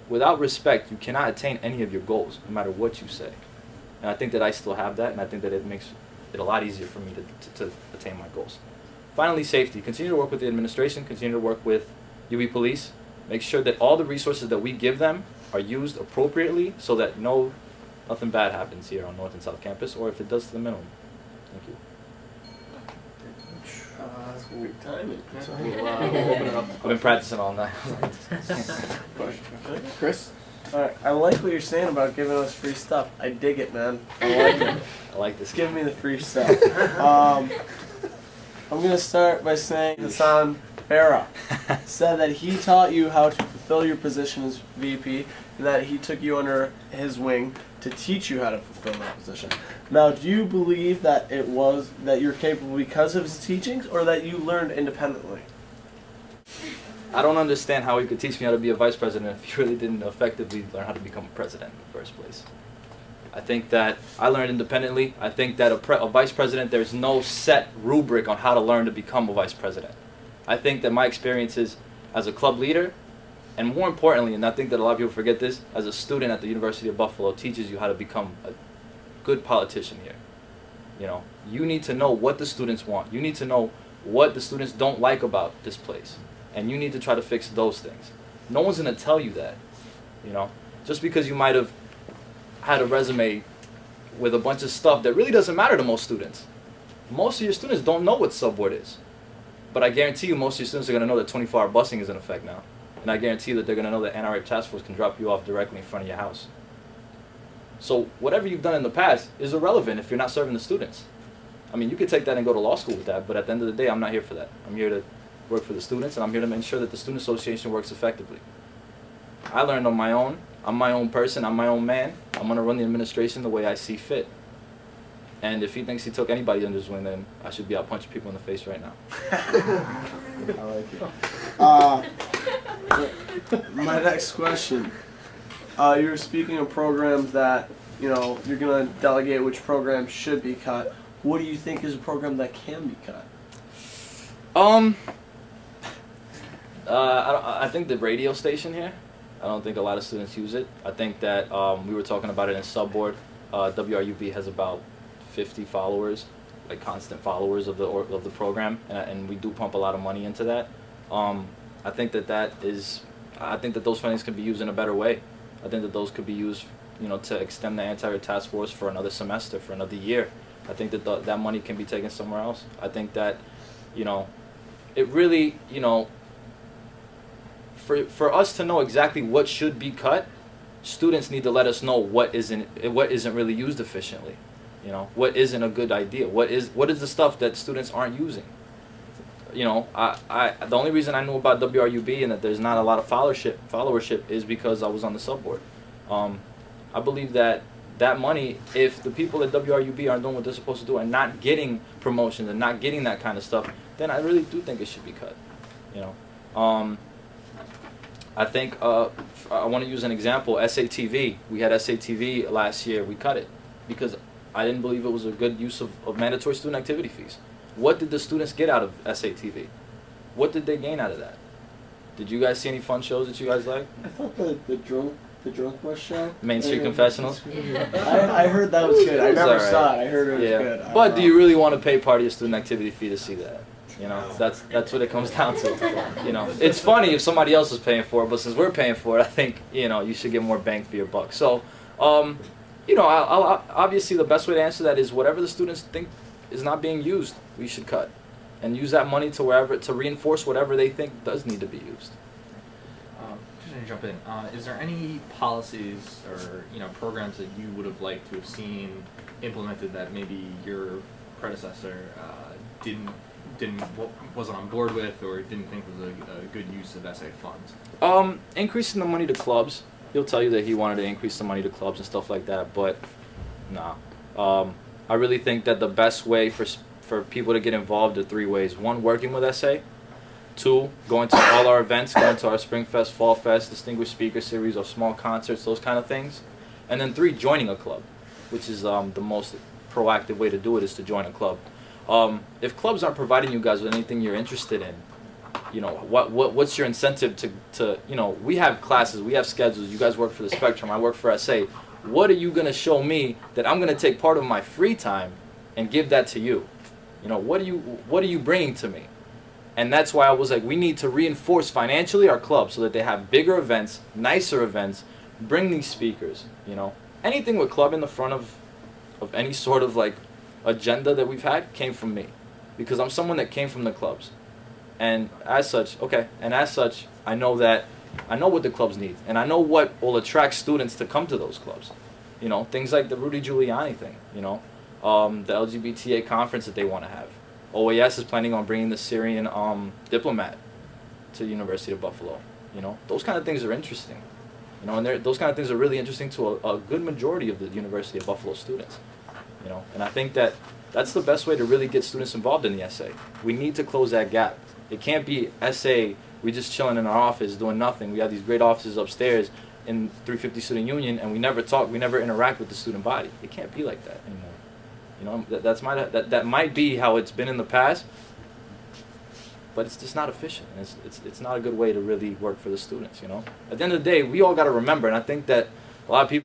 without respect, you cannot attain any of your goals, no matter what you say. And I think that I still have that, and I think that it makes it a lot easier for me to attain my goals. Finally, safety. Continue to work with the administration, continue to work with UB Police. Make sure that all the resources that we give them are used appropriately so that nothing bad happens here on North and South Campus, or if it does, to the minimum. Thank you. That's gonna be timing. We'll open it up. I've been practicing all night. Chris? Alright, I like what you're saying about giving us free stuff. I dig it, man. I like it. I like this. Just give me the free stuff. I'm gonna start by saying Hassan Farah said that he taught you how to fulfill your position as VP, and that he took you under his wing to teach you how to fulfill that position. Now, do you believe that that you're capable because of his teachings, or that you learned independently? I don't understand how he could teach me how to be a vice president if he really didn't effectively learn how to become a president in the first place. I think that I learned independently. I think that a vice president, there's no set rubric on how to learn to become a vice president. I think that my experiences as a club leader, and more importantly, and I think that a lot of people forget this, as a student at the University of Buffalo, teaches you how to become a good politician here. You know, you need to know what the students want. You need to know what the students don't like about this place. And you need to try to fix those things. No one's going to tell you that, you know. Just because you might have had a resume with a bunch of stuff that really doesn't matter to most students. Most of your students don't know what subboard is. But I guarantee you most of your students are going to know that 24-hour busing is in effect now. And I guarantee you that they're going to know that NRA Task Force can drop you off directly in front of your house. So whatever you've done in the past is irrelevant if you're not serving the students. I mean, you could take that and go to law school with that, but at the end of the day, I'm not here for that. I'm here to work for the students, and I'm here to make sure that the Student Association works effectively. I learned on my own. I'm my own person. I'm my own man. I'm going to run the administration the way I see fit. And if he thinks he took anybody under his wing, then I should be out punching people in the face right now. I like it. My next question. You were speaking of programs that, you know, you're going to delegate which programs should be cut. What do you think is a program that can be cut? I think the radio station here, I don't think a lot of students use it. I think that we were talking about it in subboard. WRUB has about 50 followers, like constant followers of the program, and we do pump a lot of money into that. I think that I think that those fundings can be used in a better way. I think that those could be used, you know, to extend the anti-terror task force for another semester, for another year. I think that that money can be taken somewhere else. I think that, you know, it really, you know, for us to know exactly what should be cut, students need to let us know what isn't really used efficiently. You know, what isn't a good idea? What is the stuff that students aren't using? You know, the only reason I knew about WRUB and that there's not a lot of followership is because I was on the subboard. I believe that money, if the people at WRUB aren't doing what they're supposed to do and not getting promotions and not getting that kind of stuff, then I really do think it should be cut. You know, I think I want to use an example. SATV. We had SATV last year. We cut it because I didn't believe it was a good use of mandatory student activity fees. What did the students get out of SATV? What did they gain out of that? Did you guys see any fun shows that you guys like? I thought the drunk bus show. Main Street Confessionals. I heard that was good. I never saw it. I heard it was good. But do you really want to pay part of your student activity fee to see that? You know, that's what it comes down to. You know, it's funny if somebody else is paying for it, but since we're paying for it, I think, you know, you should get more bang for your buck. So, you know, I'll obviously the best way to answer that is whatever the students think is not being used, we should cut, and use that money to reinforce whatever they think does need to be used. Just to jump in, is there any policies or, you know, programs that you would have liked to have seen implemented that maybe your predecessor wasn't on board with or didn't think was a good use of SA funds? Increasing the money to clubs. He'll tell you that he wanted to increase the money to clubs and stuff like that, but nah. I really think that the best way for people to get involved are 3 ways. 1, working with SA. 2, going to all our events, going to our Spring Fest, Fall Fest, Distinguished Speaker Series, or small concerts, those kind of things. And then 3, joining a club, which is the most proactive way to do it, is to join a club. If clubs aren't providing you guys with anything you're interested in, You know, what's your incentive to you know, we have classes, we have schedules. You guys work for the Spectrum, I work for SA. What are you gonna show me that I'm gonna take part of my free time and give that to you? You know, what are you bringing to me? And that's why I was like, we need to reinforce financially our club so that they have bigger events, nicer events, bring these speakers, you know. Anything with club in the front of any sort of like agenda that we've had came from me, because I'm someone that came from the clubs. And as such, I know what the clubs need, and I know what will attract students to come to those clubs. You know, things like the Rudy Giuliani thing, you know, the LGBTA conference that they want to have. OAS is planning on bringing the Syrian diplomat to the University of Buffalo. You know, those kind of things are interesting. You know, and those kind of things are really interesting to a good majority of the University of Buffalo students. You know, and I think that's the best way to really get students involved in the SA. We need to close that gap. It can't be SA, we just chilling in our office doing nothing. We have these great offices upstairs in 350 Student Union, and we never talk, we never interact with the student body. It can't be like that anymore. You know, that might be how it's been in the past, but it's just not efficient. And it's not a good way to really work for the students, you know. At the end of the day, we all got to remember, and I think that a lot of people